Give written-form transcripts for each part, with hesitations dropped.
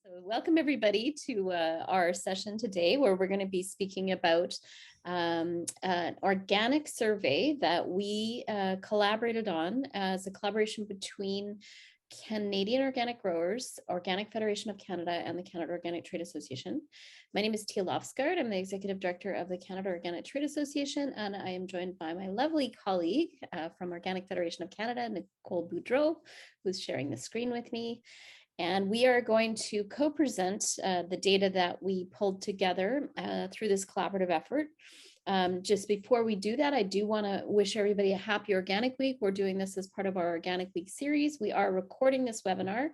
So welcome everybody to our session today, where we're going to be speaking about an organic survey that we collaborated on as a collaboration between Canadian Organic Growers, Organic Federation of Canada, and the Canada Organic Trade Association. My name is Tia Loftsgard. I'm the Executive Director of the Canada Organic Trade Association, and I am joined by my lovely colleague from Organic Federation of Canada, Nicole Boudreau, who's sharing the screen with me. And we are going to co-present the data that we pulled together through this collaborative effort. Just before we do that, I do want to wish everybody a happy Organic Week. We're doing this as part of our Organic Week series. We are recording this webinar,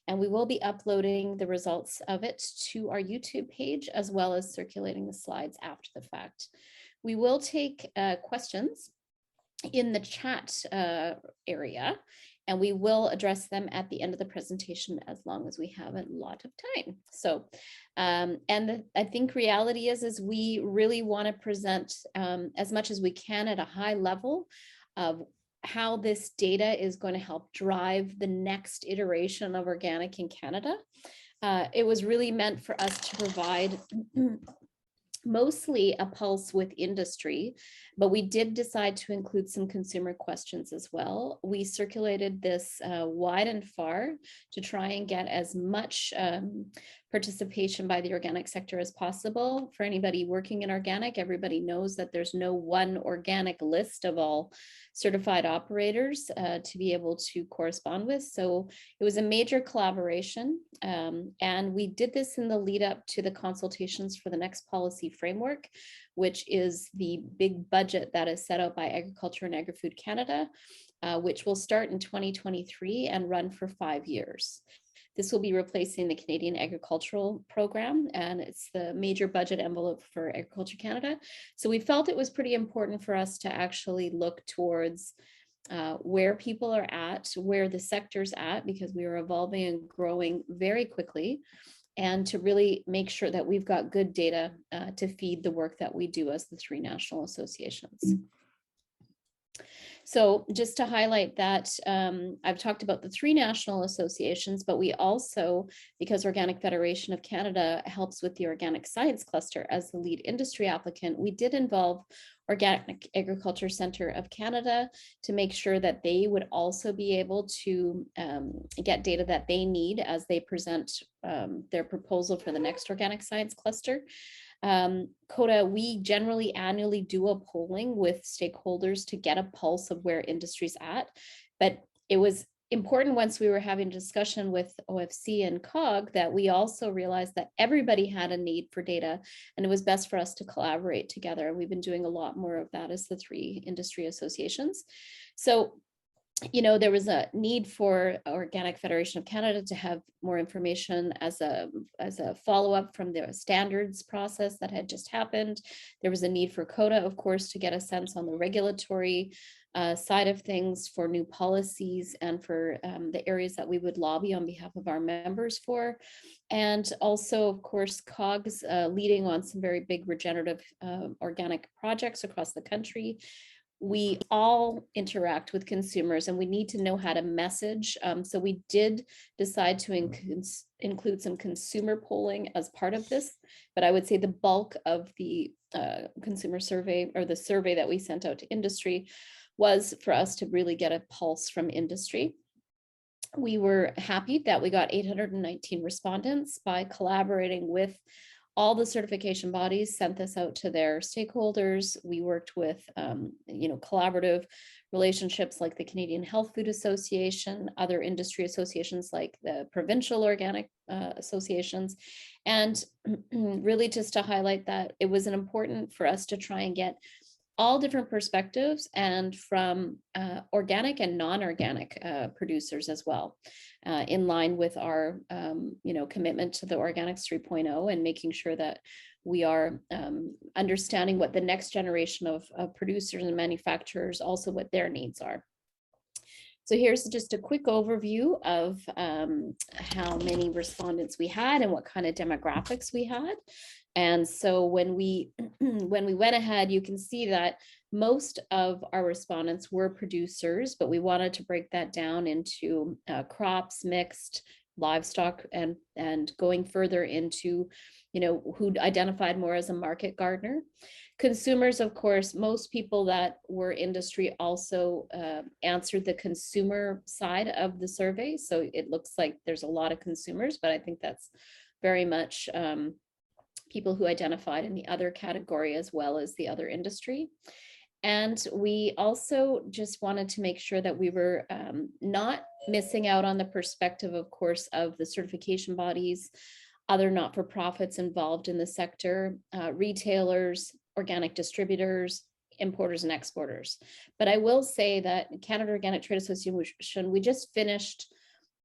and we will be uploading the results of it to our YouTube page, as well as circulating the slides after the fact. We will take questions in the chat area, and we will address them at the end of the presentation as long as we have a lot of time. So, I think reality is we really want to present as much as we can at a high level of how this data is going to help drive the next iteration of organic in Canada. It was really meant for us to provide mostly a pulse with industry, but we did decide to include some consumer questions as well. We circulated this wide and far to try and get as much participation by the organic sector as possible. For anybody working in organic, everybody knows that there's no one organic list of all certified operators to be able to correspond with. So it was a major collaboration, and we did this in the lead up to the consultations for the next policy framework, which is the big budget that is set out by Agriculture and Agri-Food Canada, which will start in 2023 and run for 5 years. This will be replacing the Canadian Agricultural Program, and it's the major budget envelope for Agriculture Canada. So we felt it was pretty important for us to actually look towards where people are at, where the sector's at, because we are evolving and growing very quickly, and to really make sure that we've got good data to feed the work that we do as the three national associations. So just to highlight that, I've talked about the three national associations, but we also, because Organic Federation of Canada helps with the Organic Science Cluster as the lead industry applicant, we did involve Organic Agriculture Centre of Canada to make sure that they would also be able to get data that they need as they present their proposal for the next Organic Science Cluster. COTA, we generally annually do a polling with stakeholders to get a pulse of where industry's at, but it was important once we were having a discussion with OFC and COG that we also realized that everybody had a need for data, and it was best for us to collaborate together. We've been doing a lot more of that as the three industry associations. So, you know, there was a need for Organic Federation of Canada to have more information as a follow-up from the standards process that had just happened. There was a need for COTA, of course, to get a sense on the regulatory side of things for new policies and for the areas that we would lobby on behalf of our members for. And also, of course, COG's leading on some very big regenerative organic projects across the country. We all interact with consumers and we need to know how to message. So we did decide to include some consumer polling as part of this, but I would say the bulk of the consumer survey, or the survey that we sent out to industry, was for us to really get a pulse from industry. We were happy that we got 819 respondents by collaborating with all the certification bodies, sent this out to their stakeholders. We worked with, collaborative relationships like the Canadian Health Food Association, other industry associations like the provincial organic associations. And really just to highlight that it was important for us to try and get all different perspectives, and from organic and non-organic producers as well, in line with our commitment to the Organics 3.0 and making sure that we are understanding what the next generation of producers and manufacturers, also what their needs are. So here's just a quick overview of how many respondents we had and what kind of demographics we had. And so when we went ahead, you can see that most of our respondents were producers, but we wanted to break that down into crops, mixed, livestock, and going further into, who identified more as a market gardener. Consumers, of course, most people that were industry also answered the consumer side of the survey. So it looks like there's a lot of consumers, but I think that's very much people who identified in the other category as well as the other industry. And we also just wanted to make sure that we were not missing out on the perspective, of course, of the certification bodies, other not-for-profits involved in the sector, retailers, organic distributors, importers and exporters. But I will say that Canada Organic Trade Association, we just finished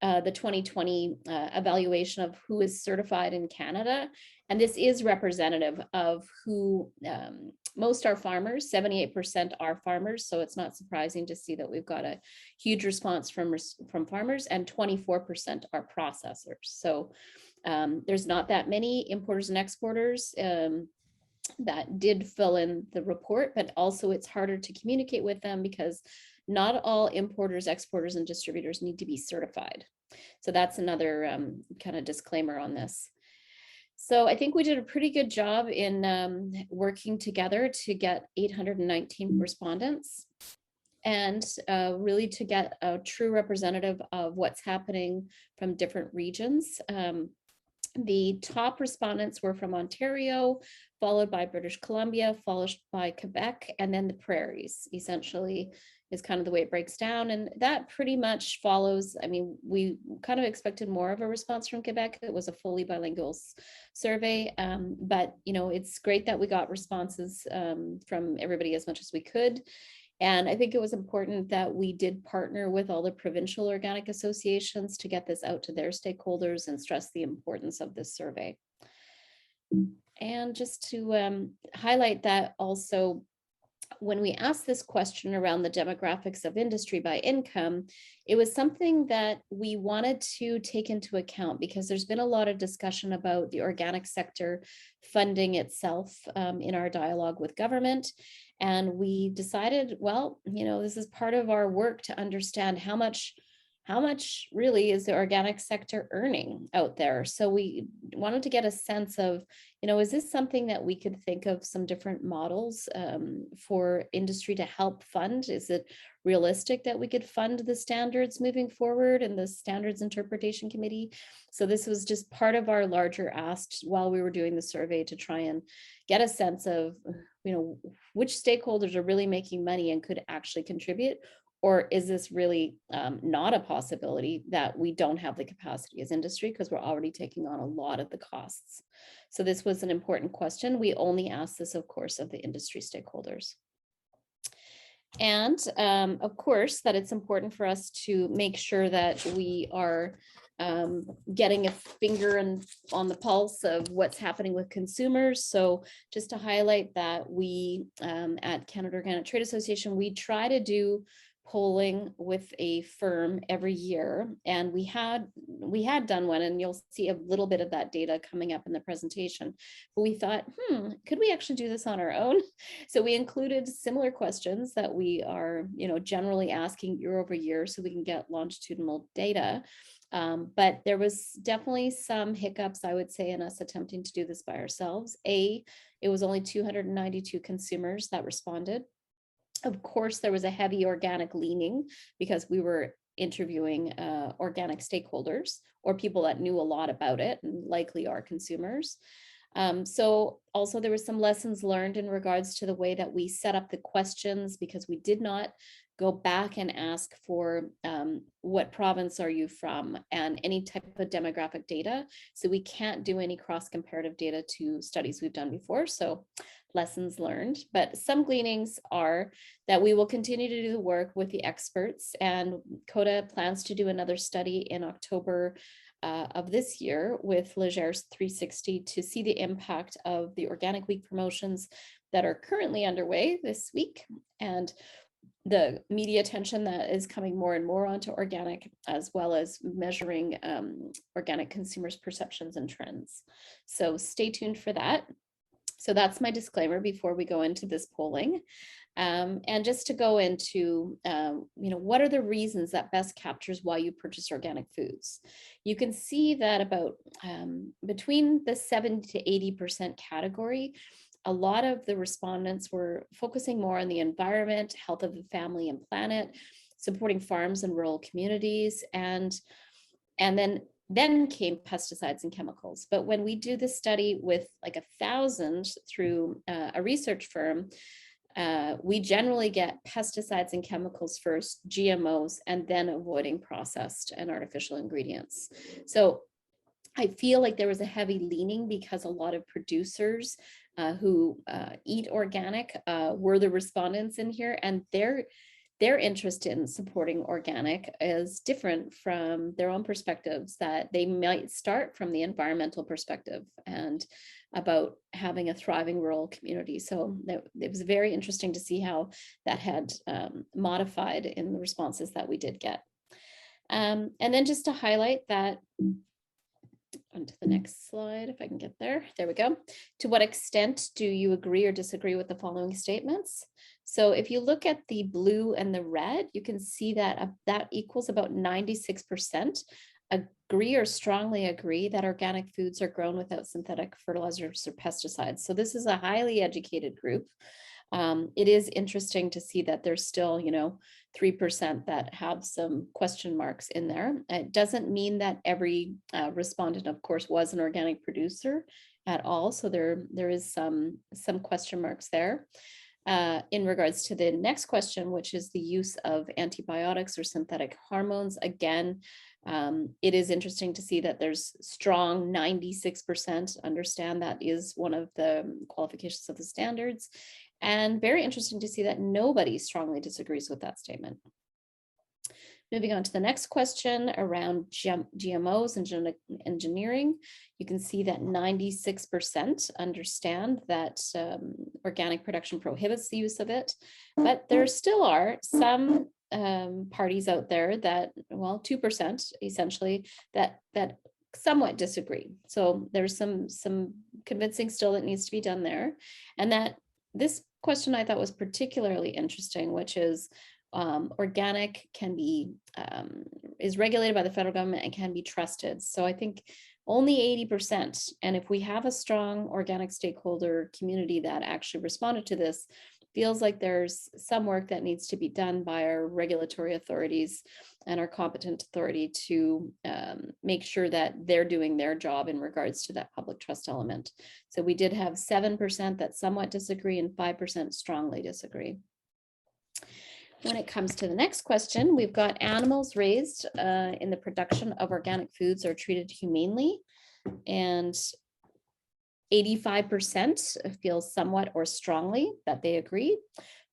the 2020 evaluation of who is certified in Canada. And this is representative of who most are farmers, 78% are farmers. So it's not surprising to see that we've got a huge response from farmers, and 24% are processors. So there's not that many importers and exporters that did fill in the report, but also it's harder to communicate with them because not all importers, exporters, and distributors need to be certified. So that's another kind of disclaimer on this. So I think we did a pretty good job in working together to get 819 respondents, and really to get a true representative of what's happening from different regions. The top respondents were from Ontario, followed by British Columbia, followed by Quebec, and then the prairies, essentially, is kind of the way it breaks down. And that pretty much follows, I mean, we kind of expected more of a response from Quebec. It was a fully bilingual survey, but, it's great that we got responses from everybody as much as we could. And I think it was important that we did partner with all the provincial organic associations to get this out to their stakeholders and stress the importance of this survey. And just to highlight that also, when we asked this question around the demographics of industry by income, it was something that we wanted to take into account because there's been a lot of discussion about the organic sector funding itself in our dialogue with government. And we decided, well, this is part of our work to understand how much really is the organic sector earning out there. So we wanted to get a sense of, is this something that we could think of some different models for industry to help fund? Is it realistic that we could fund the standards moving forward and the standards interpretation committee? So this was just part of our larger ask while we were doing the survey to try and get a sense of, which stakeholders are really making money and could actually contribute. Or is this really not a possibility that we don't have the capacity as industry because we're already taking on a lot of the costs? So this was an important question. We only asked this, of course, of the industry stakeholders. And of course, that it's important for us to make sure that we are getting a finger on the pulse of what's happening with consumers. So just to highlight that, we at Canada Organic Trade Association, we try to do polling with a firm every year, and we had done one, and you'll see a little bit of that data coming up in the presentation. But we thought, could we actually do this on our own? So we included similar questions that we are, generally asking year over year, so we can get longitudinal data. But there was definitely some hiccups, I would say, in us attempting to do this by ourselves. It was only 292 consumers that responded. Of course, there was a heavy organic leaning because we were interviewing organic stakeholders or people that knew a lot about it and likely are consumers. So also there was some lessons learned in regards to the way that we set up the questions, because we did not go back and ask for what province are you from and any type of demographic data. So we can't do any cross-comparative data to studies we've done before. So lessons learned, but some gleanings are that we will continue to do the work with the experts, and COTA plans to do another study in October of this year with Leger's 360 to see the impact of the Organic Week promotions that are currently underway this week, and the media attention that is coming more and more onto organic, as well as measuring organic consumers' perceptions and trends. So stay tuned for that. So that's my disclaimer before we go into this polling. And just to go into, what are the reasons that best captures why you purchase organic foods? You can see that about between the 70 to 80% category, a lot of the respondents were focusing more on the environment, health of the family and planet, supporting farms and rural communities, and then came pesticides and chemicals. But when we do this study with like 1,000 through a research firm, we generally get pesticides and chemicals first, GMOs, and then avoiding processed and artificial ingredients. So I feel like there was a heavy leaning because a lot of producers who eat organic were the respondents in here, and their interest in supporting organic is different from their own perspectives, that they might start from the environmental perspective and about having a thriving rural community. So it was very interesting to see how that had modified in the responses that we did get. And then just to highlight that, onto the next slide, if I can get there. There we go. To what extent do you agree or disagree with the following statements? So if you look at the blue and the red, you can see that that equals about 96% agree or strongly agree that organic foods are grown without synthetic fertilizers or pesticides. So this is a highly educated group. It is interesting to see that there's still, 3% that have some question marks in there. It doesn't mean that every respondent, of course, was an organic producer at all. So there is some question marks there. In regards to the next question, which is the use of antibiotics or synthetic hormones, again, it is interesting to see that there's strong 96% understand that is one of the qualifications of the standards. And very interesting to see that nobody strongly disagrees with that statement. Moving on to the next question around GMOs and genetic engineering, you can see that 96% understand that organic production prohibits the use of it, but there still are some parties out there that, 2% essentially, that somewhat disagree. So there's some convincing still that needs to be done there. And that this question I thought was particularly interesting, which is organic can be is regulated by the federal government and can be trusted. So I think only 80%. And if we have a strong organic stakeholder community that actually responded to this, feels like there's some work that needs to be done by our regulatory authorities and our competent authority to make sure that they're doing their job in regards to that public trust element. So we did have 7% that somewhat disagree and 5% strongly disagree. When it comes to the next question, we've got animals raised in the production of organic foods are treated humanely, and 85% feel somewhat or strongly that they agree,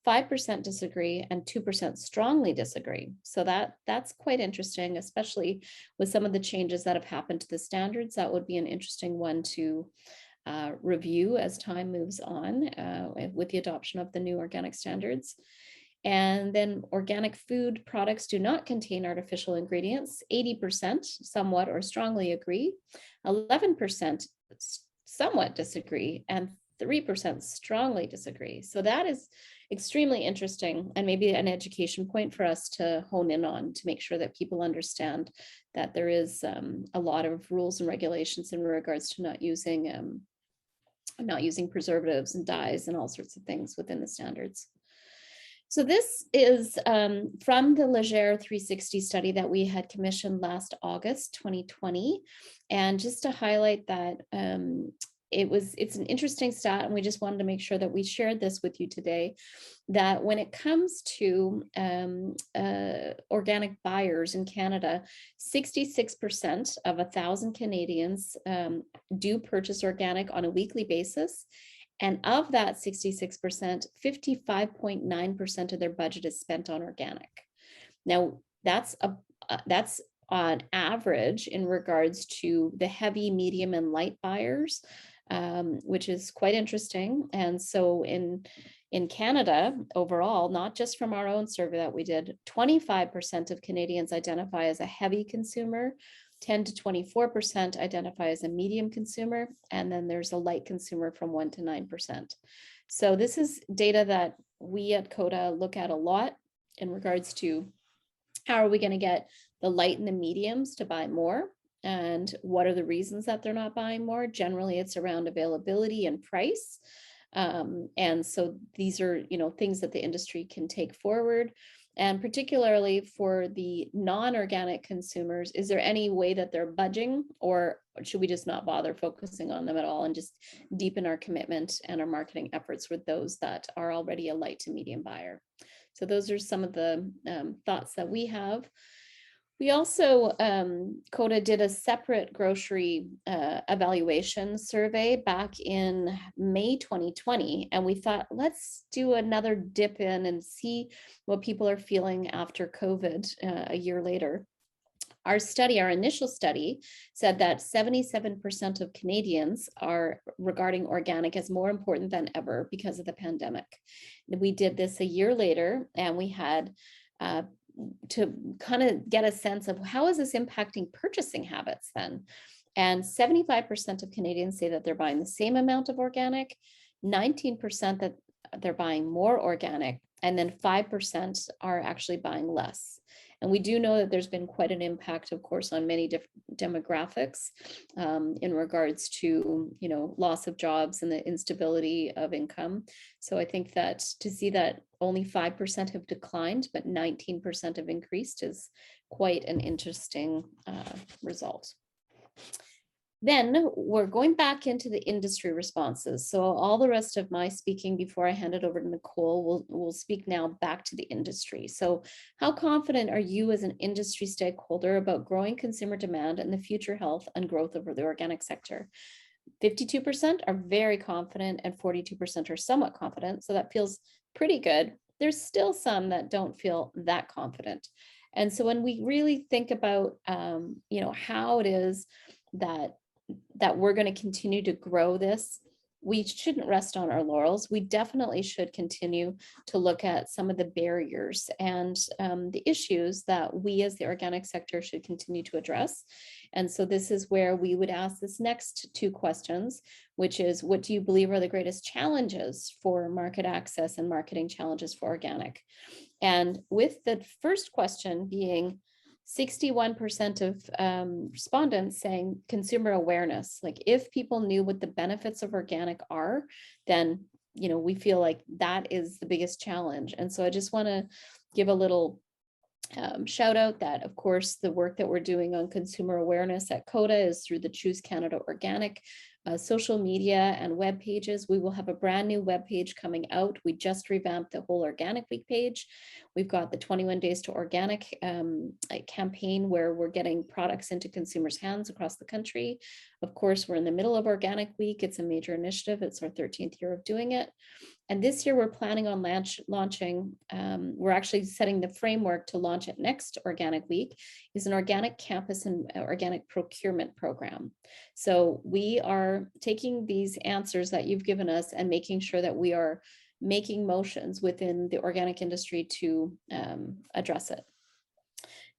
5% disagree, and 2% strongly disagree. So that's quite interesting, especially with some of the changes that have happened to the standards. That would be an interesting one to review as time moves on with the adoption of the new organic standards. And then organic food products do not contain artificial ingredients. 80% somewhat or strongly agree, 11% somewhat disagree, and 3% strongly disagree. So that is extremely interesting and maybe an education point for us to hone in on to make sure that people understand that there is a lot of rules and regulations in regards to not using preservatives and dyes and all sorts of things within the standards. So this is from the Leger 360 study that we had commissioned last August 2020. And just to highlight that it's an interesting stat, and we just wanted to make sure that we shared this with you today, that when it comes to organic buyers in Canada, 66% of 1,000 Canadians do purchase organic on a weekly basis. And of that 66%, 55.9% of their budget is spent on organic. Now, that's on average in regards to the heavy, medium, and light buyers, which is quite interesting. And so in Canada overall, not just from our own survey that we did, 25% of Canadians identify as a heavy consumer, 10 to 24% identify as a medium consumer, and then there's a light consumer from 1 to 9%. So this is data that we at COTA look at a lot in regards to how are we going to get the light and the mediums to buy more, and what are the reasons that they're not buying more. Generally, it's around availability and price. And so these are, things that the industry can take forward. And particularly for the non-organic consumers, is there any way that they're budging, or should we just not bother focusing on them at all and just deepen our commitment and our marketing efforts with those that are already a light to medium buyer? So those are some of the thoughts that we have. We also, COTA did a separate grocery evaluation survey back in May 2020, and we thought, let's do another dip in and see what people are feeling after COVID a year later. Our initial study, said that 77% of Canadians are regarding organic as more important than ever because of the pandemic. We did this a year later, and we had to kind of get a sense of how is this impacting purchasing habits then. And 75% of Canadians say that they're buying the same amount of organic, 19% that they're buying more organic, and then 5% are actually buying less. And we do know that there's been quite an impact, of course, on many different demographics in regards to, loss of jobs and the instability of income. So I think that to see that only 5% have declined, but 19% have increased is quite an interesting result. Then we're going back into the industry responses. So all the rest of my speaking before I hand it over to Nicole, we'll speak now back to the industry. So how confident are you as an industry stakeholder about growing consumer demand and the future health and growth of the organic sector? 52% are very confident and 42% are somewhat confident. So that feels pretty good. There's still some that don't feel that confident. And so when we really think about, how it is that we're going to continue to grow this, we shouldn't rest on our laurels. We definitely should continue to look at some of the barriers and the issues that we as the organic sector should continue to address. And so this is where we would ask this next two questions, which is, what do you believe are the greatest challenges for market access and marketing challenges for organic? And with the first question being 61% of respondents saying consumer awareness, like if people knew what the benefits of organic are, then, we feel like that is the biggest challenge. And so I just want to give a little shout out that, of course, the work that we're doing on consumer awareness at COTA is through the Choose Canada Organic social media and web pages. We will have a brand new web page coming out. We just revamped the whole Organic Week page. We've got the 21 Days to Organic campaign where we're getting products into consumers' hands across the country. Of course, we're in the middle of Organic Week. It's a major initiative. It's our 13th year of doing it. And this year we're planning on launching, we're actually setting the framework to launch at next Organic Week, is an organic campus and organic procurement program. So we are taking these answers that you've given us and making sure that we are making motions within the organic industry to address it.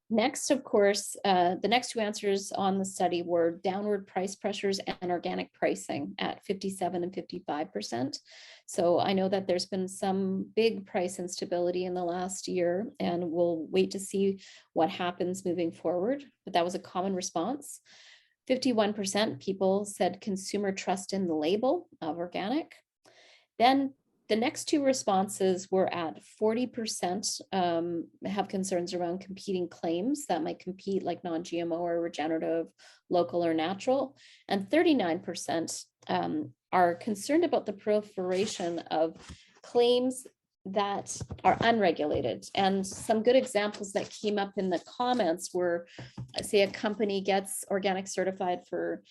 Next, of course, the next two answers on the study were downward price pressures and organic pricing at 57 and 55%. So I know that there's been some big price instability in the last year, and we'll wait to see what happens moving forward. But that was a common response. 51% people said consumer trust in the label of organic. Then the next two responses were at 40% have concerns around competing claims that might compete, like non-GMO or regenerative, local or natural. And 39% are concerned about the proliferation of claims that are unregulated. And some good examples that came up in the comments were, say a company gets organic certified for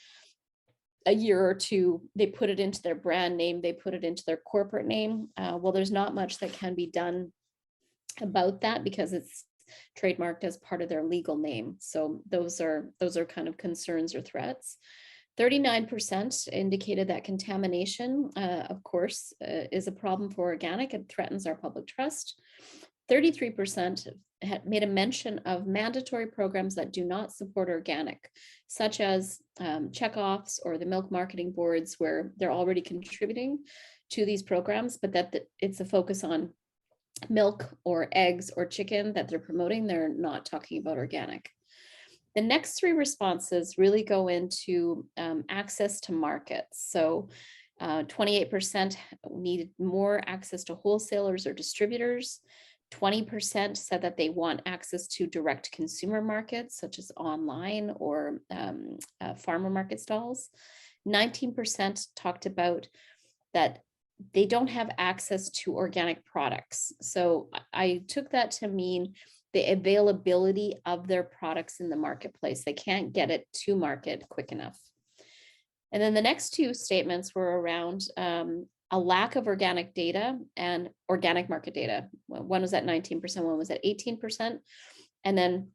a year or two, they put it into their brand name, they put it into their corporate name. Well, there's not much that can be done about that because it's trademarked as part of their legal name. So those are kind of concerns or threats. 39% indicated that contamination, of course, is a problem for organic. It threatens our public trust. 33% had made a mention of mandatory programs that do not support organic, such as checkoffs or the milk marketing boards, where they're already contributing to these programs, but that it's a focus on milk or eggs or chicken that they're promoting. They're not talking about organic. The next three responses really go into access to markets. So 28% needed more access to wholesalers or distributors. 20% said that they want access to direct consumer markets, such as online or farmer market stalls. 19% talked about that they don't have access to organic products. So I took that to mean the availability of their products in the marketplace. They can't get it to market quick enough. And then the next two statements were around a lack of organic data and organic market data. One was at 19%, one was at 18%. And then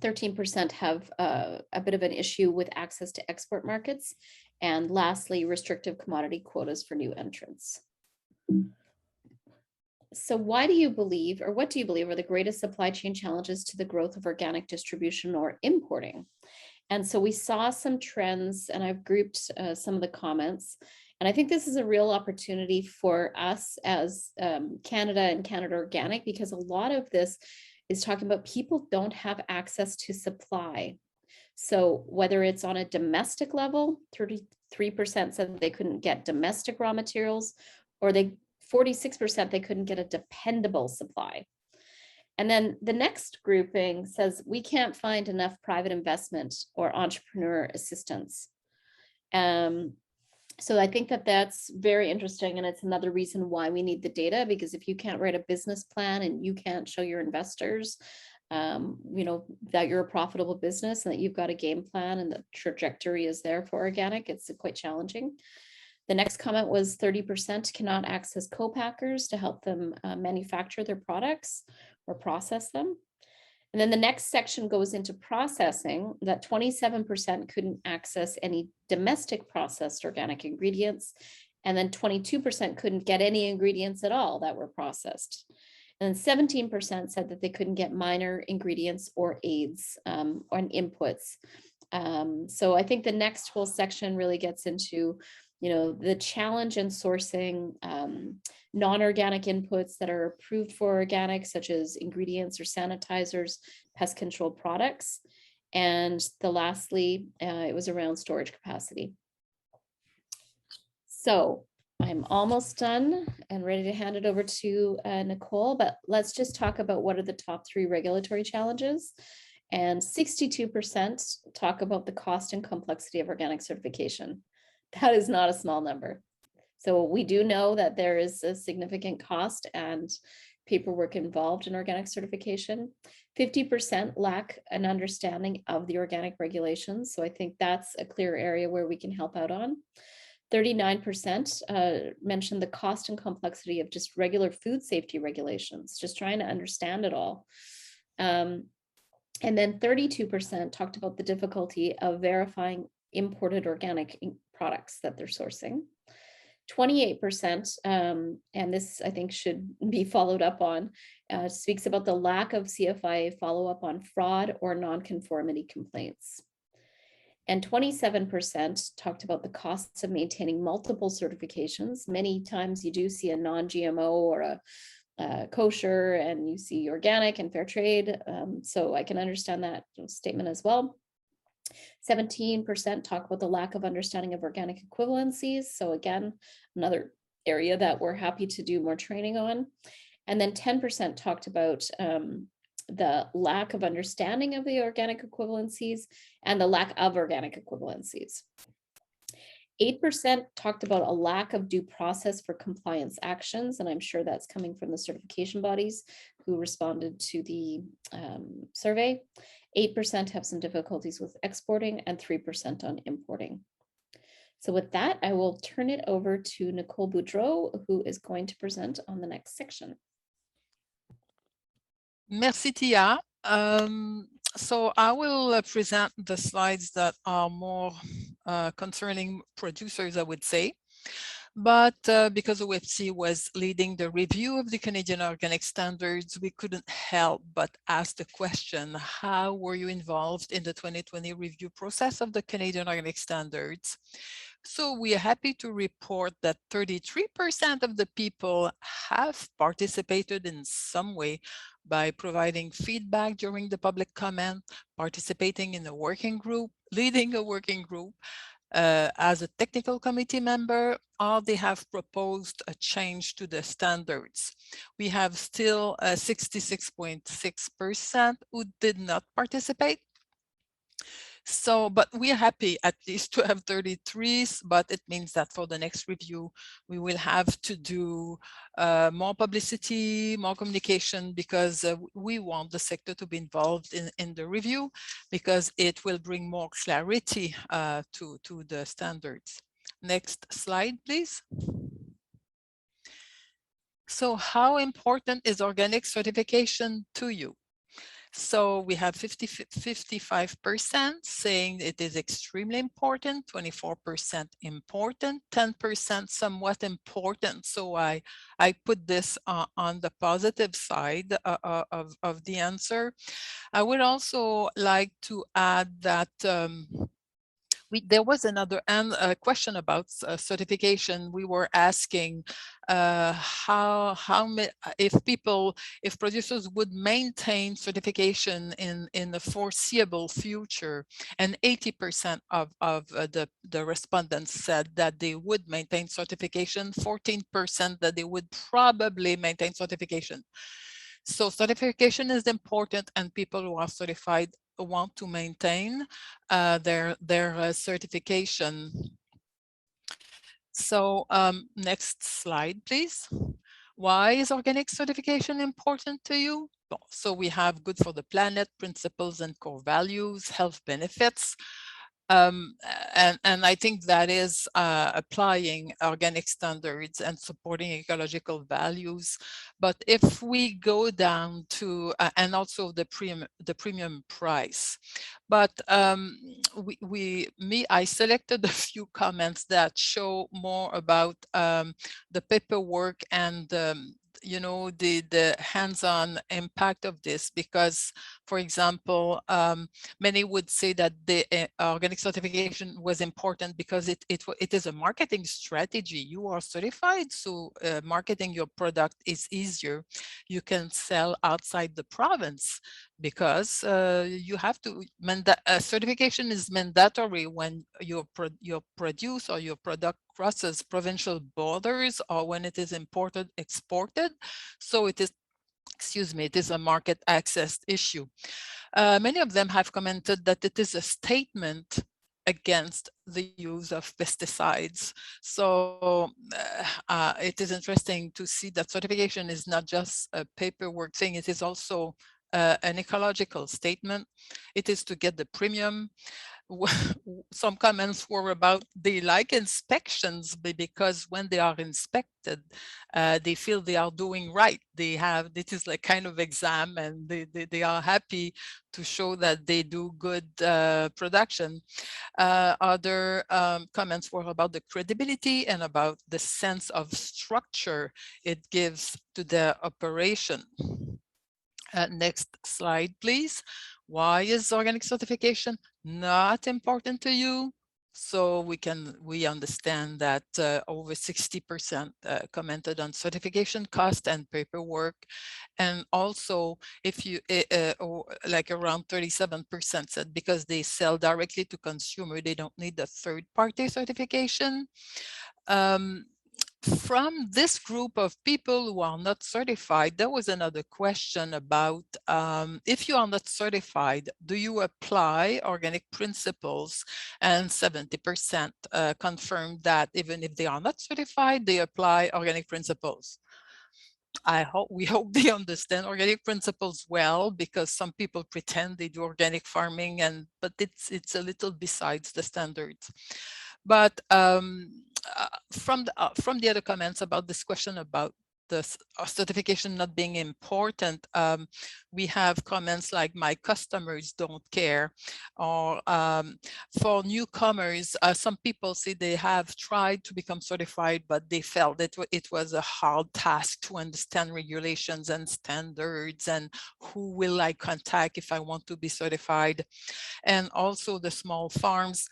13% have a bit of an issue with access to export markets. And lastly, restrictive commodity quotas for new entrants. So why do you believe, or what do you believe are the greatest supply chain challenges to the growth of organic distribution or importing? And so we saw some trends, and I've grouped some of the comments. And I think this is a real opportunity for us as Canada and Canada Organic, because a lot of this is talking about people don't have access to supply. So whether it's on a domestic level, 33% said they couldn't get domestic raw materials, or 46% they couldn't get a dependable supply. And then the next grouping says we can't find enough private investment or entrepreneur assistance. So I think that that's very interesting, and it's another reason why we need the data, because if you can't write a business plan and you can't show your investors, that you're a profitable business and that you've got a game plan and the trajectory is there for organic, it's quite challenging. The next comment was 30% cannot access co-packers to help them manufacture their products or process them. And then the next section goes into processing, that 27% couldn't access any domestic processed organic ingredients. And then 22% couldn't get any ingredients at all that were processed. And 17% said that they couldn't get minor ingredients or aids or inputs. So I think the next whole section really gets into the challenge in sourcing non-organic inputs that are approved for organic, such as ingredients or sanitizers, pest control products. And lastly, it was around storage capacity. So I'm almost done and ready to hand it over to Nicole, but let's just talk about what are the top three regulatory challenges. And 62% talk about the cost and complexity of organic certification. That is not a small number. So we do know that there is a significant cost and paperwork involved in organic certification. 50% lack an understanding of the organic regulations. So I think that's a clear area where we can help out on. 39% mentioned the cost and complexity of just regular food safety regulations, just trying to understand it all. And then 32% talked about the difficulty of verifying imported organic products that they're sourcing. 28%, and this I think should be followed up on, speaks about the lack of CFIA follow-up on fraud or non-conformity complaints. And 27% talked about the costs of maintaining multiple certifications. Many times you do see a non-GMO or a kosher, and you see organic and fair trade. So I can understand that statement as well. 17% talk about the lack of understanding of organic equivalencies. So again, another area that we're happy to do more training on. And then 10% talked about the lack of understanding of the organic equivalencies and the lack of organic equivalencies. 8% talked about a lack of due process for compliance actions, and I'm sure that's coming from the certification bodies who responded to the survey. 8% have some difficulties with exporting and 3% on importing. So with that, I will turn it over to Nicole Boudreau, who is going to present on the next section. Merci, Tia. So I will present the slides that are more concerning producers, I would say. But because OFC was leading the review of the Canadian organic standards, we couldn't help but ask the question, how were you involved in the 2020 review process of the Canadian organic standards? So we are happy to report that 33% of the people have participated in some way by providing feedback during the public comment, participating in a working group, leading a working group, as a technical committee member, or they have proposed a change to the standards. We have still 66.6% who did not participate. So, but we are happy at least to have 33, but it means that for the next review, we will have to do more publicity, more communication, because we want the sector to be involved in the review, because it will bring more clarity to the standards. Next slide, please. So how important is organic certification to you? So we have 55% saying it is extremely important, 24% important, 10% somewhat important. So I put this on the positive side of the answer. I would also like to add that there was another question about certification. We were asking if producers would maintain certification in the foreseeable future, and 80% of the respondents said that they would maintain certification, 14% that they would probably maintain certification. So certification is important, and people who are certified want to maintain their certification. So next slide, please. Why is organic certification important to you? So we have good for the planet, principles and core values, health benefits. And I think that is applying organic standards and supporting ecological values. But if we go down to, and also the premium price, but I selected a few comments that show more about the paperwork and the hands-on impact of this, because, for example, many would say that the organic certification was important because it is a marketing strategy. You are certified, so marketing your product is easier. You can sell outside the province because you have to, certification is mandatory when your produce or your product crosses provincial borders, or when it is imported, exported. So it is, it is a market access issue. Many of them have commented that it is a statement against the use of pesticides. So it is interesting to see that certification is not just a paperwork thing, it is also an ecological statement. It is to get the premium. Some comments were about they like inspections because when they are inspected, they feel they are doing right. This is like kind of exam, and they are happy to show that they do good production. Other comments were about the credibility and about the sense of structure it gives to the operation. Next slide, please. Why is organic certification not important to you? So we understand that over 60% commented on certification cost and paperwork, and also if you like around 37% said because they sell directly to consumer, they don't need the third-party certification. From this group of people who are not certified, there was another question about if you are not certified, do you apply organic principles? And 70% confirmed that even if they are not certified, they apply organic principles. We hope they understand organic principles well, because some people pretend they do organic farming, but it's a little besides the standards. But from the other comments about this question about certification not being important, we have comments like my customers don't care, or for newcomers, some people say they have tried to become certified, but they felt that it was a hard task to understand regulations and standards, and who will I contact if I want to be certified. And also the small farms,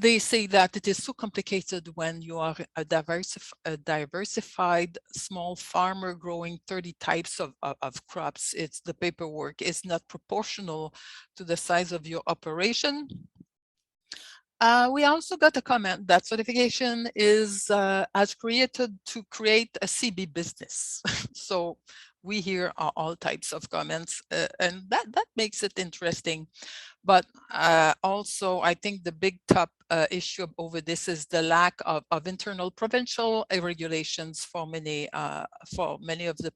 they say that it is so complicated when you are a diversified small farmer growing 30 types of crops. It's the paperwork is not proportional to the size of your operation. We also got a comment that certification is as created to create a CB business. So we hear all types of comments, and that makes it interesting. But also, I think the big top issue over this is the lack of internal provincial regulations for many of the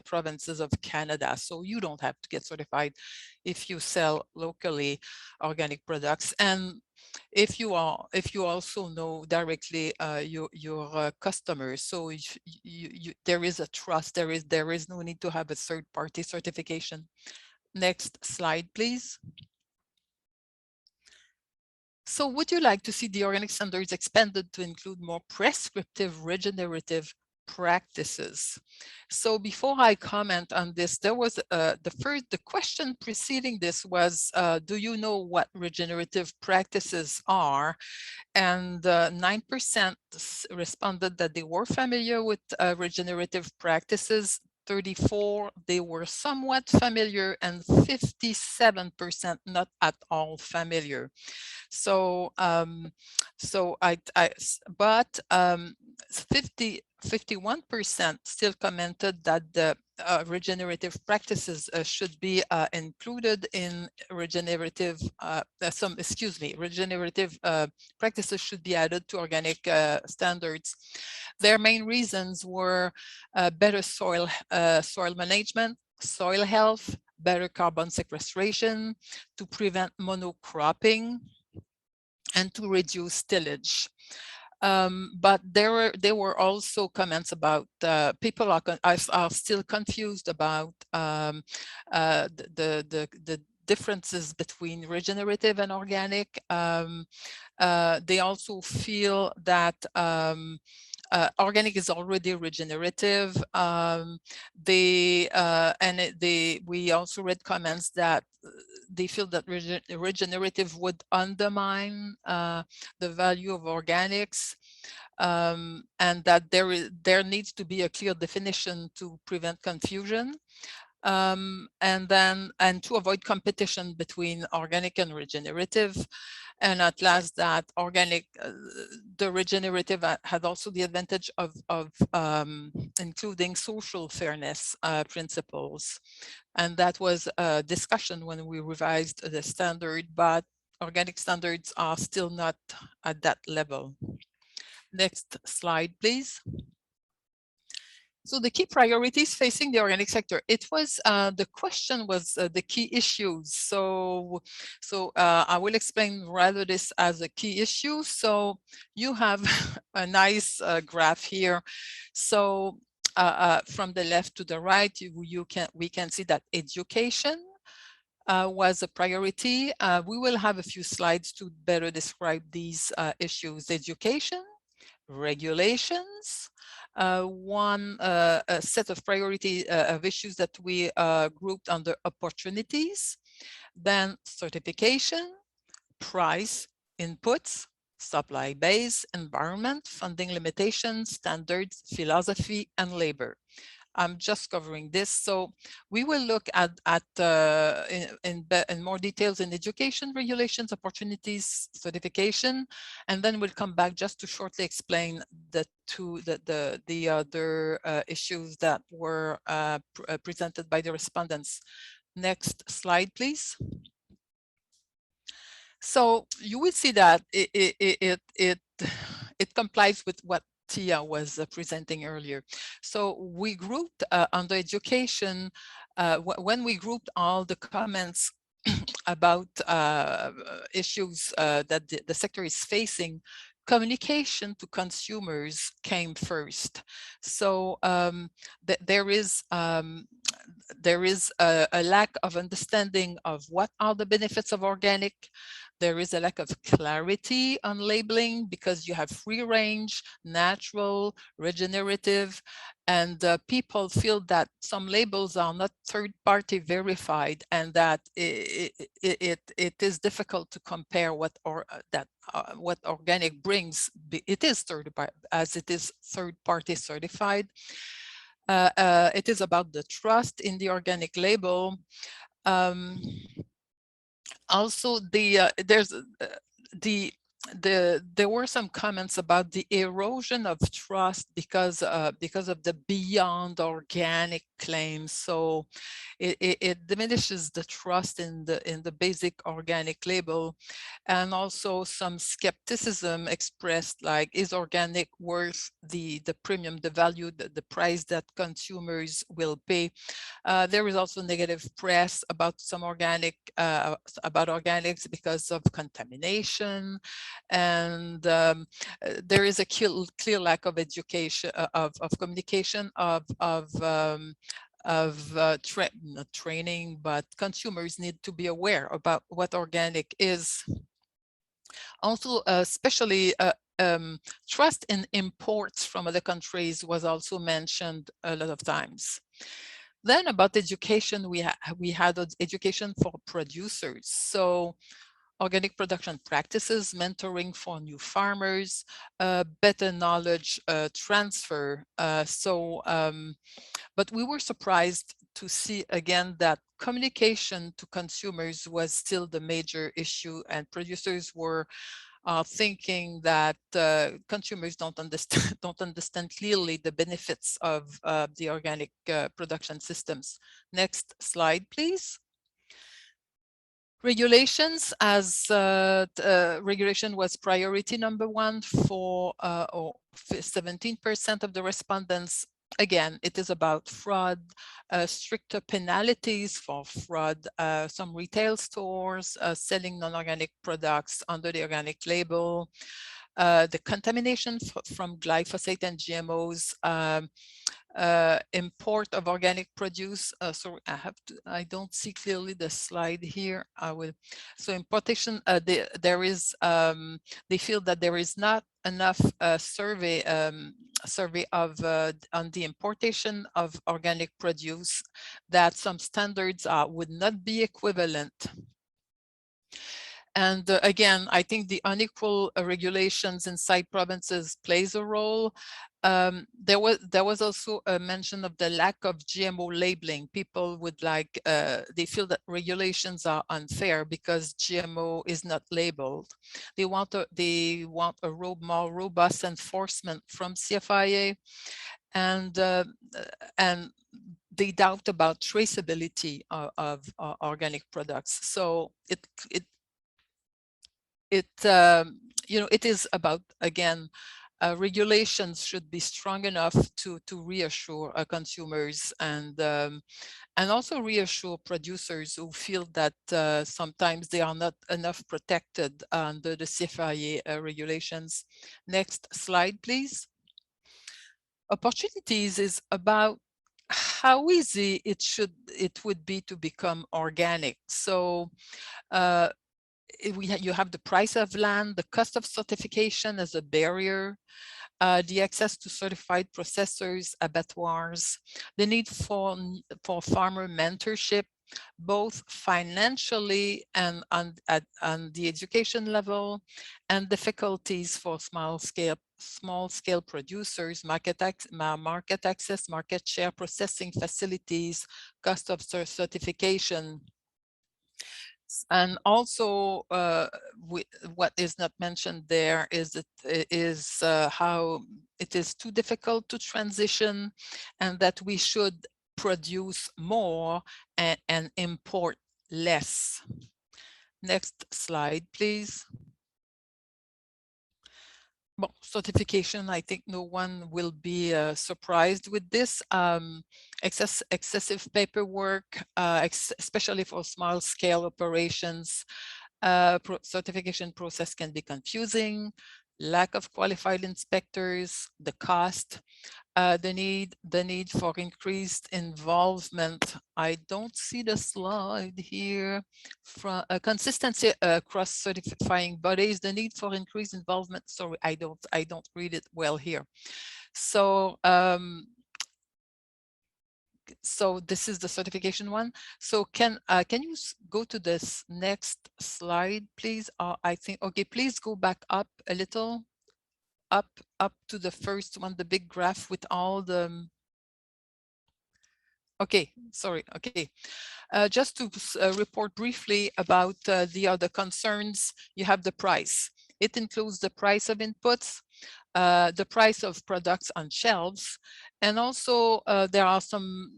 provinces of Canada. So you don't have to get certified if you sell locally organic products. And if you also know directly your customers, so there is a trust, there is no need to have a third-party certification. Next slide, please. So would you like to see the organic standards expanded to include more prescriptive regenerative practices? So before I comment on this, there was the question preceding this was, do you know what regenerative practices are? And 9% responded that they were familiar with regenerative practices. 34, they were somewhat familiar, and 57% not at all familiar. So, but 51% still commented that the regenerative practices should be included in regenerative, regenerative practices should be added to organic standards. Their main reasons were better soil management, soil health, better carbon sequestration, to prevent monocropping, and to reduce tillage. But there were also comments about people are still confused about the differences between regenerative and organic. They also feel that organic is already regenerative. We also read comments that they feel that regenerative would undermine the value of organics, and that there needs to be a clear definition to prevent confusion. And to avoid competition between organic and regenerative. And at last, that organic, the regenerative had also the advantage of including social fairness principles. And that was a discussion when we revised the standard, but organic standards are still not at that level. Next slide, please. So the key priorities facing the organic sector, it was, the question was the key issues. So I will explain rather this as a key issue. So you have a nice graph here. So from the left to the right, we can see that education was a priority. We will have a few slides to better describe these issues. Education, regulations, a set of priority of issues that we grouped under opportunities, then certification, price, inputs, supply base, environment, funding limitations, standards, philosophy, and labor. I'm just covering this. So we will look at in more details in education, regulations, opportunities, certification, and then we'll come back just to shortly explain the other issues that were presented by the respondents. Next slide, please. So you will see that it complies with what Tia was presenting earlier. So we grouped under education, when we grouped all the comments about issues that the sector is facing, communication to consumers came first. So there is a lack of understanding of what are the benefits of organic. There is a lack of clarity on labeling because you have free range, natural, regenerative, and people feel that some labels are not third-party verified, and that it is difficult to compare what what organic brings. It is third-party certified. It is about the trust in the organic label. Also, there were some comments about the erosion of trust because of the beyond organic claims. So it diminishes the trust in the basic organic label, and also some skepticism expressed, like, is organic worth the premium, the value, the price that consumers will pay? There is also negative press about some about organics because of contamination, and there is a clear lack of education, of communication, not training, but consumers need to be aware about what organic is. Also, especially trust in imports from other countries was also mentioned a lot of times. Then about education, we had education for producers. So organic production practices, mentoring for new farmers, better knowledge transfer. But we were surprised to see again that communication to consumers was still the major issue, and producers were thinking that consumers don't understand don't understand clearly the benefits of the organic production systems. Next slide, please. Regulations, as regulation was priority number one for 17% of the respondents. Again, it is about fraud, stricter penalties for fraud. Some retail stores selling non-organic products under the organic label, the contamination from glyphosate and GMOs, import of organic produce. Sorry, I don't see clearly the slide here. I will. So importation, there is, they feel that there is not enough survey of on the importation of organic produce, that some standards would not be equivalent. And again, I think the unequal regulations inside provinces plays a role. There was also a mention of the lack of GMO labeling. People would like, they feel that regulations are unfair because GMO is not labeled. They want a more robust enforcement from CFIA, and they doubt about traceability of organic products. So it is about, again, regulations should be strong enough to reassure consumers, and also reassure producers who feel that sometimes they are not enough protected under the CFIA regulations. Next slide, please. Opportunities is about how easy it would be to become organic. So you have the price of land, the cost of certification as a barrier, the access to certified processors, abattoirs, the need for farmer mentorship, both financially and on the education level, and difficulties for small scale producers, market access, market share, processing facilities, cost of certification. And also, what is not mentioned there is how it is too difficult to transition, and that we should produce more and import less. Next slide, please. Well, certification, I think no one will be surprised with this. Excessive paperwork, especially for small scale operations. Certification process can be confusing. lack of qualified inspectors, the cost, the need for increased involvement. I don't see the slide here. From consistency across certifying bodies, the need for increased involvement. Sorry, I don't read it well here. So so this is the certification one. So can you go to this next slide, please? I think, okay, please go back up a little, up to the first one, the big graph with all the, okay, sorry, okay. Just to report briefly about the other concerns, you have the price. It includes the price of inputs, the price of products on shelves, and also there are some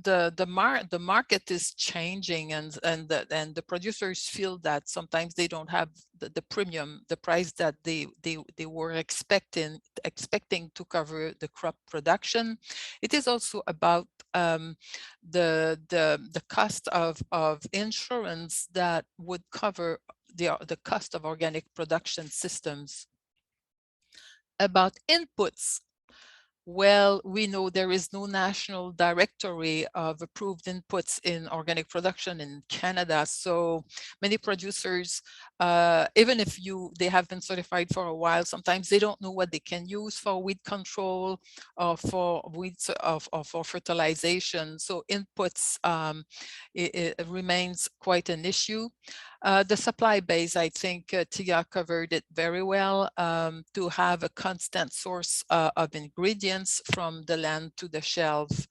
the market is changing, and the producers feel that sometimes they don't have the premium, the price that they were expecting to cover the crop production. It is also about the cost of insurance that would cover the cost of organic production systems. About inputs, well, we know there is no national directory of approved inputs in organic production in Canada. So many producers, even if they have been certified for a while, sometimes they don't know what they can use for weed control or for weeds or for fertilization. So inputs, it remains quite an issue. The supply base, I think Tia covered it very well, to have a constant source of ingredients from the land to the shelf.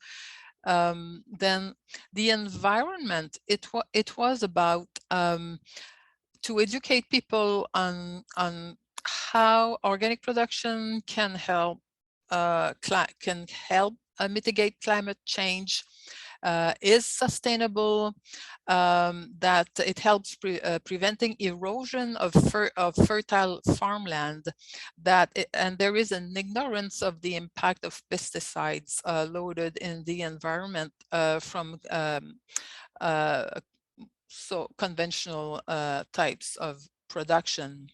Then the environment, it was about to educate people on how organic production can help mitigate climate change, is sustainable, that it helps preventing erosion of fertile farmland, and there is an ignorance of the impact of pesticides loaded in the environment from so conventional types of production.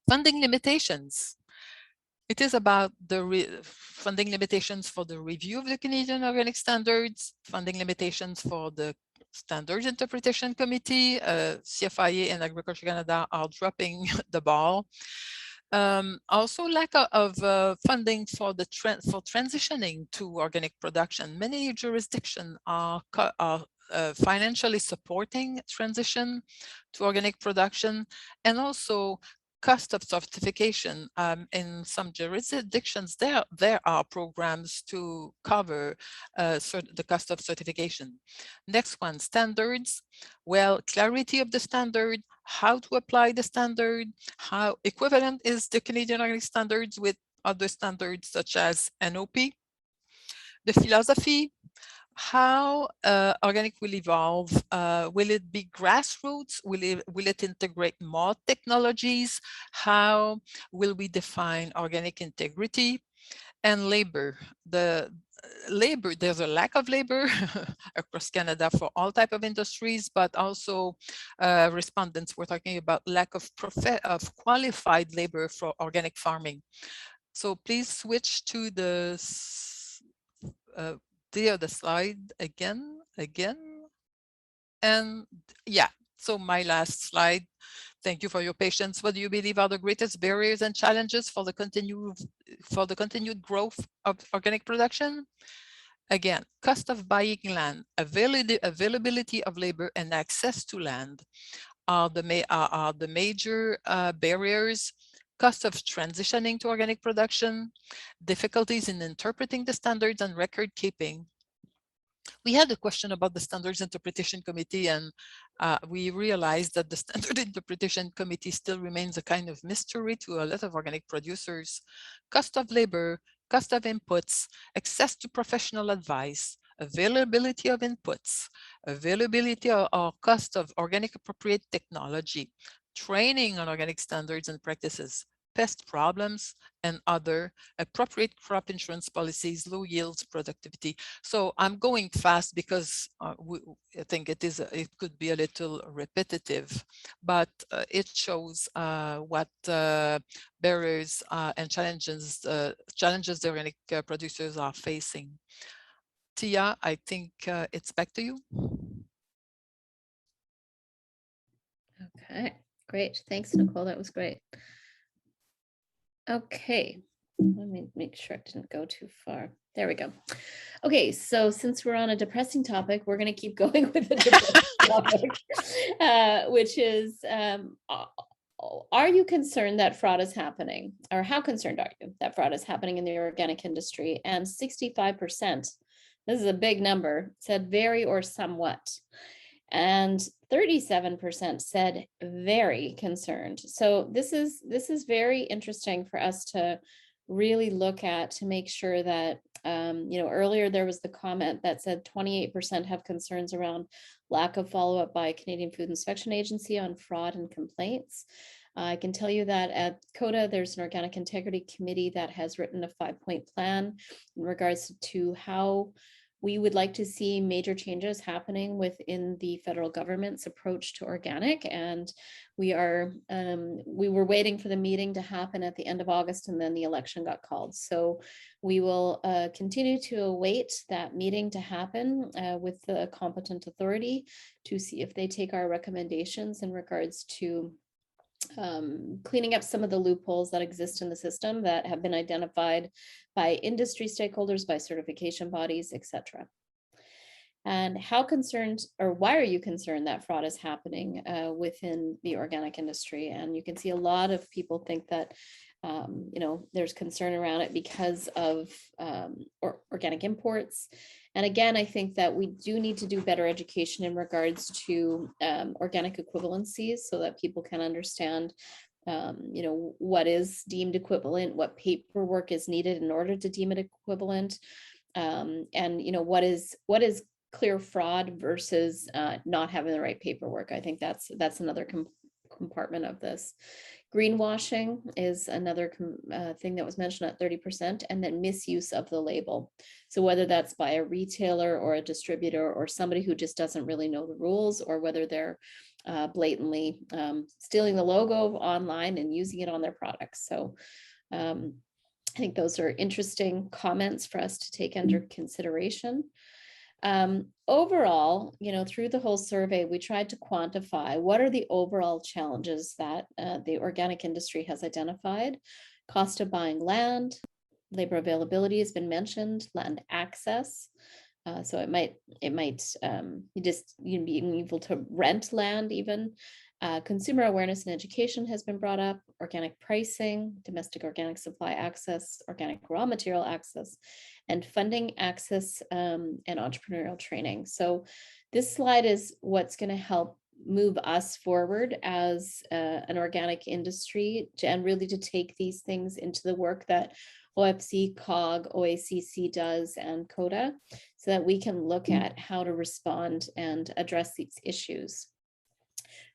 Funding limitations. It is about the funding limitations for the review of the Canadian Organic Standards, funding limitations for the Standards Interpretation Committee. CFIA and Agriculture Canada are dropping the ball. Also lack of funding for transitioning to organic production. Many jurisdictions are financially supporting transition to organic production, and also cost of certification. In some jurisdictions, there are programs to cover the cost of certification. Next one, standards. Well, clarity of the standard, how to apply the standard, how equivalent is the Canadian Organic Standards with other standards such as NOP. The philosophy, how organic will evolve. Will it be grassroots? Will it integrate more technologies? How will we define organic integrity? And labor. There's a lack of labor across Canada for all type of industries, but also respondents were talking about lack of qualified labor for organic farming. So please switch to the other slide again. And yeah, so my last slide. Thank you for your patience. What do you believe are the greatest barriers and challenges for the continued growth of organic production? Again, cost of buying land, availability of labor, and access to land are the major barriers. Cost of transitioning to organic production, difficulties in interpreting the standards and record keeping. We had a question about the Standards Interpretation Committee, and we realized that the Standard Interpretation Committee still remains a kind of mystery to a lot of organic producers. Cost of labor, cost of inputs, access to professional advice, availability of inputs, availability or cost of organic appropriate technology, training on organic standards and practices, pest problems, and other, appropriate crop insurance policies, low yields, productivity. So I'm going fast because I think it could be a little repetitive, but it shows what barriers and challenges the organic producers are facing. Tia, I think it's back to you. Okay, great. Thanks, Nicole. That was great. Okay, let me make sure I didn't go too far. There we go. Okay, so since we're on a depressing topic, we're going to keep going with the depressing topic, which is, are you concerned that fraud is happening? Or how concerned are you that fraud is happening in the organic industry? And 65%, this is a big number, said very or somewhat. And 37% said very concerned. So this is very interesting for us to really look at, to make sure that, earlier there was the comment that said 28% have concerns around lack of follow-up by Canadian Food Inspection Agency on fraud and complaints. I can tell you that at COTA, there's an Organic Integrity Committee that has written a 5-point plan in regards to how we would like to see major changes happening within the federal government's approach to organic. And we were waiting for the meeting to happen at the end of August, and then the election got called. So we will continue to await that meeting to happen with the competent authority to see if they take our recommendations in regards to cleaning up some of the loopholes that exist in the system that have been identified by industry stakeholders, by certification bodies, etc. And how concerned, or why are you concerned that fraud is happening within the organic industry? And you can see a lot of people think that there's concern around it because of organic imports. And again, I think that we do need to do better education in regards to organic equivalencies so that people can understand what is deemed equivalent, what paperwork is needed in order to deem it equivalent, and what is clear fraud versus not having the right paperwork. I think that's another compartment of this. Greenwashing is another thing that was mentioned at 30%, and then misuse of the label. So whether that's by a retailer or a distributor or somebody who just doesn't really know the rules, or whether they're blatantly stealing the logo online and using it on their products. So I think those are interesting comments for us to take under consideration. Overall, through the whole survey, we tried to quantify what are the overall challenges that the organic industry has identified. Cost of buying land, labor availability has been mentioned, land access. So it might be able to rent land even. Consumer awareness and education has been brought up, organic pricing, domestic organic supply access, organic raw material access, and funding access and entrepreneurial training. So this slide is what's going to help move us forward as an organic industry and really to take these things into the work that OFC, COG, OACC does, and COTA, so that we can look at how to respond and address these issues.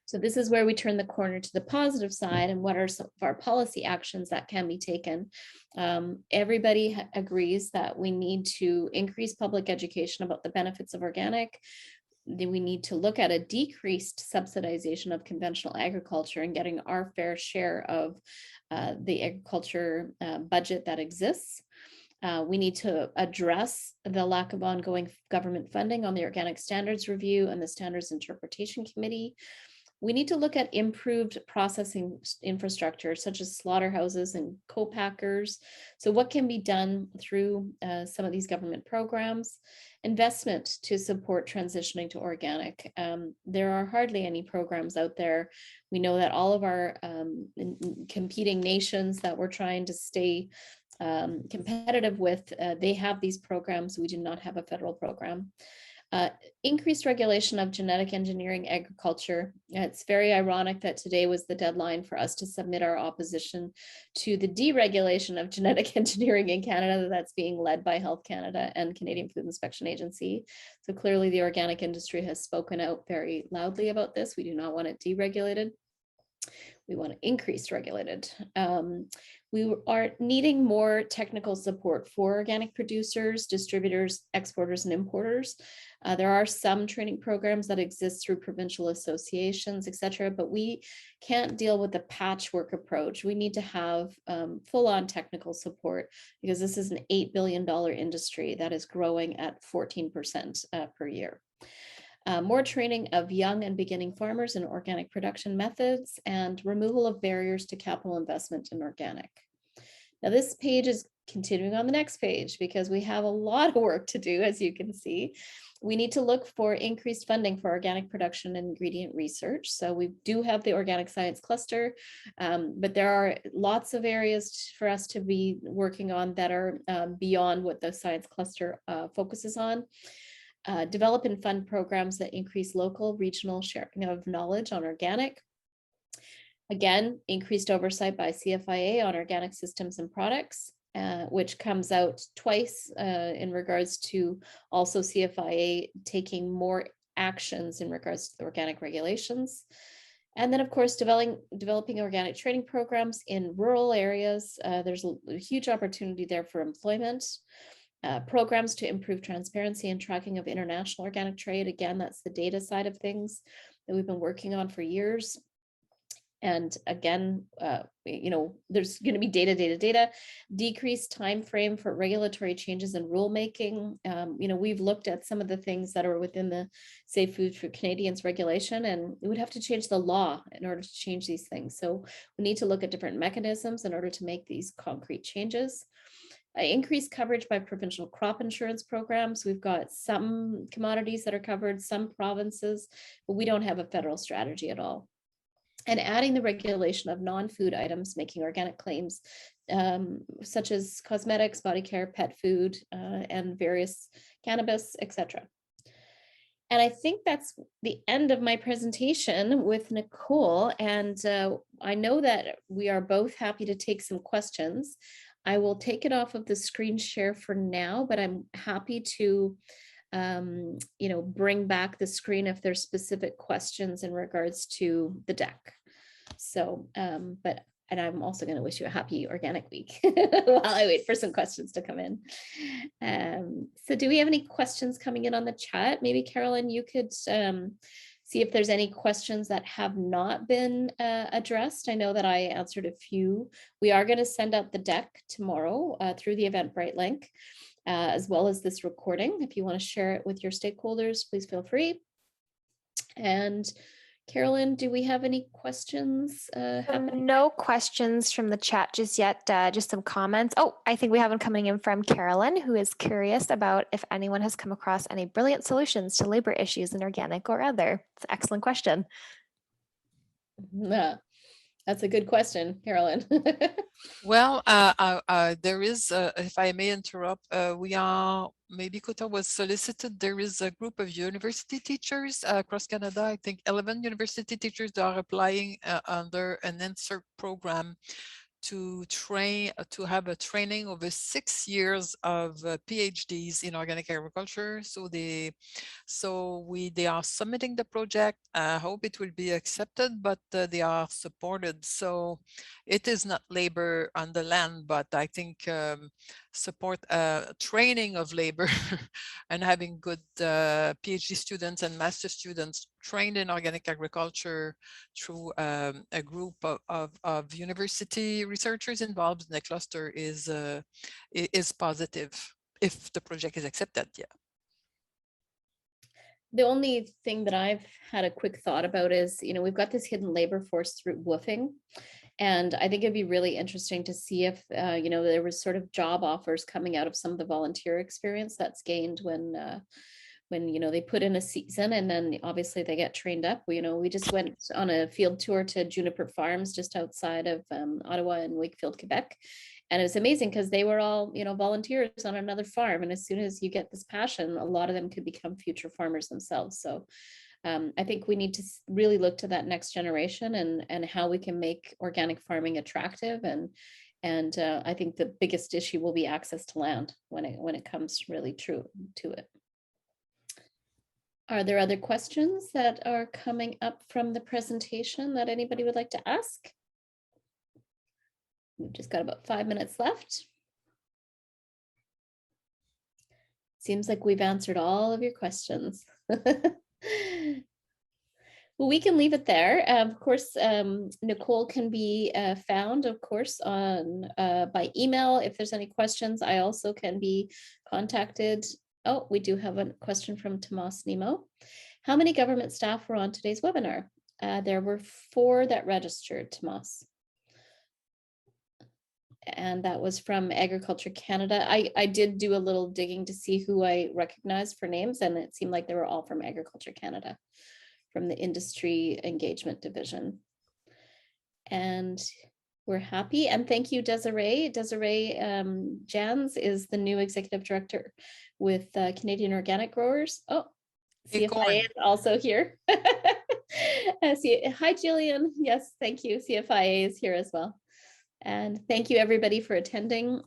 So this is where we turn the corner to the positive side and what are some of our policy actions that can be taken. Everybody agrees that we need to increase public education about the benefits of organic. Then we need to look at a decreased subsidization of conventional agriculture and getting our fair share of the agriculture budget that exists. We need to address the lack of ongoing government funding on the Organic Standards Review and the Standards Interpretation Committee. We need to look at improved processing infrastructure, such as slaughterhouses and co-packers. So what can be done through some of these government programs? Investment to support transitioning to organic. There are hardly any programs out there. We know that all of our competing nations that we're trying to stay competitive with, they have these programs. We do not have a federal program. Increased regulation of genetic engineering agriculture. It's very ironic that today was the deadline for us to submit our opposition to the deregulation of genetic engineering in Canada that's being led by Health Canada and Canadian Food Inspection Agency. So clearly the organic industry has spoken out very loudly about this. We do not want it deregulated. We want to increase regulated. We are needing more technical support for organic producers, distributors, exporters, and importers. There are some training programs that exist through provincial associations, et cetera, but we can't deal with the patchwork approach. We need to have full-on technical support because this is an $8 billion industry that is growing at 14% per year. More training of young and beginning farmers in organic production methods and removal of barriers to capital investment in organic. Now this page is continuing on the next page because we have a lot of work to do, as you can see. We need to look for increased funding for organic production and ingredient research. So we do have the organic science cluster, but there are lots of areas for us to be working on that are beyond what the science cluster focuses on. Develop and fund programs that increase local, regional sharing of knowledge on organic. Again, increased oversight by CFIA on organic systems and products, which comes out twice in regards to also CFIA taking more actions in regards to the organic regulations. And then, of course, developing organic training programs in rural areas. There's a huge opportunity there for employment. Programs to improve transparency and tracking of international organic trade. Again, that's the data side of things that we've been working on for years. And again, there's going to be data, decreased time frame for regulatory changes in rulemaking. We've looked at some of the things that are within the Safe Food for Canadians regulation, and we would have to change the law in order to change these things. So we need to look at different mechanisms in order to make these concrete changes. Increased coverage by provincial crop insurance programs. We've got some commodities that are covered, some provinces, but we don't have a federal strategy at all. And adding the regulation of non-food items making organic claims, such as cosmetics, body care, pet food, and various cannabis, etc. And I think that's the end of my presentation with Nicole. And I know that we are both happy to take some questions. I will take it off of the screen share for now, but I'm happy to bring back the screen if there's specific questions in regards to the deck. So, and I'm also going to wish you a happy organic week while I wait for some questions to come in. So do we have any questions coming in on the chat? Maybe Carolyn, you could see if there's any questions that have not been addressed. I know that I answered a few. We are going to send out the deck tomorrow through the Eventbrite link, as well as this recording. If you want to share it with your stakeholders, please feel free. And Carolyn, do we have any questions? No questions from the chat just yet, just some comments. Oh, I think we have one coming in from Carolyn, who is curious about if anyone has come across any brilliant solutions to labor issues in organic or other. It's an excellent question. Yeah, that's a good question, Carolyn. Well, there is, if I may interrupt, maybe COTA was solicited. There is a group of university teachers across Canada. I think 11 university teachers that are applying under an insert program to train, to have a training over 6 years of PhDs in organic agriculture. So they are submitting the project. I hope it will be accepted, but they are supported. So it is not labor on the land, but I think support training of labor and having good PhD students and master students trained in organic agriculture through a group of university researchers involved in the cluster is positive if the project is accepted. Yeah. The only thing that I've had a quick thought about is, we've got this hidden labor force through woofing. And I think it'd be really interesting to see if, there was sort of job offers coming out of some of the volunteer experience that's gained when they put in a season and then obviously they get trained up. We just went on a field tour to Juniper Farms just outside of Ottawa and Wakefield, Quebec. And it was amazing because they were all, volunteers on another farm. And as soon as you get this passion, a lot of them could become future farmers themselves. So I think we need to really look to that next generation and how we can make organic farming attractive. And I think the biggest issue will be access to land when it comes really true to it. Are there other questions that are coming up from the presentation that anybody would like to ask? We've just got about 5 minutes left. Seems like we've answered all of your questions. Well, we can leave it there. Of course, Nicole can be found, of course, on by email. If there's any questions, I also can be contacted. Oh, we do have a question from Tomas Nemo. How many government staff were on today's webinar? There were 4 that registered, Tomas. And that was from Agriculture Canada. I did do a little digging to see who I recognized for names, and it seemed like they were all from Agriculture Canada, from the Industry Engagement Division. And we're happy. And thank you, Desiree. Desiree Jans is the new Executive Director with Canadian Organic Growers. Oh, CFIA is also here. Hi, Jillian. Yes, thank you. CFIA is here as well. And thank you everybody for attending.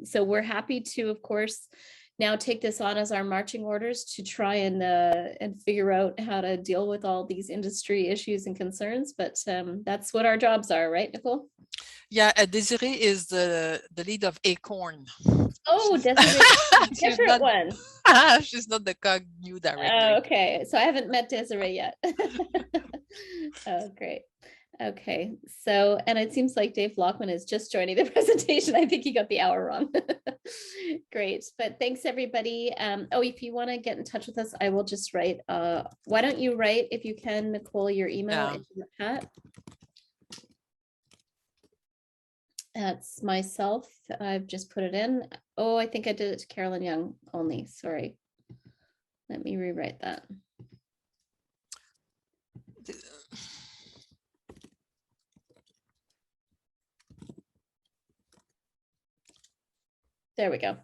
So we're happy to, of course, now take this on as our marching orders to try and figure out how to deal with all these industry issues and concerns. But that's what our jobs are, right, Nicole? Yeah, Desiree is the lead of Acorn. Oh, Desiree, different one. She's not the COG new director. Oh, okay, so I haven't met Desiree yet. Oh, great. Okay, so, and it seems like Dave Lockman is just joining the presentation. I think he got the hour wrong. Great, but thanks everybody. Oh, if you want to get in touch with us, I will just write, why don't you write, if you can, Nicole, your email into the chat. That's myself. I've just put it in. Oh, I think I did it to Carolyn Young only, sorry. Let me rewrite that. There we go.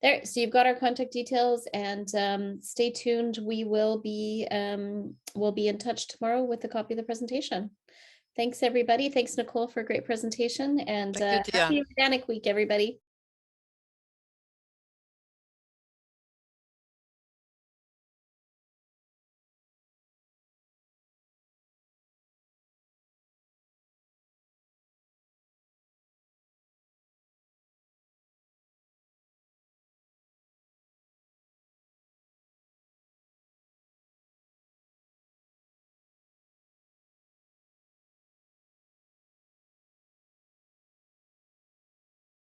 There, so you've got our contact details, and stay tuned. We will be in touch tomorrow with a copy of the presentation. Thanks everybody. Thanks Nicole for a great presentation, and happy Organic Week, everybody.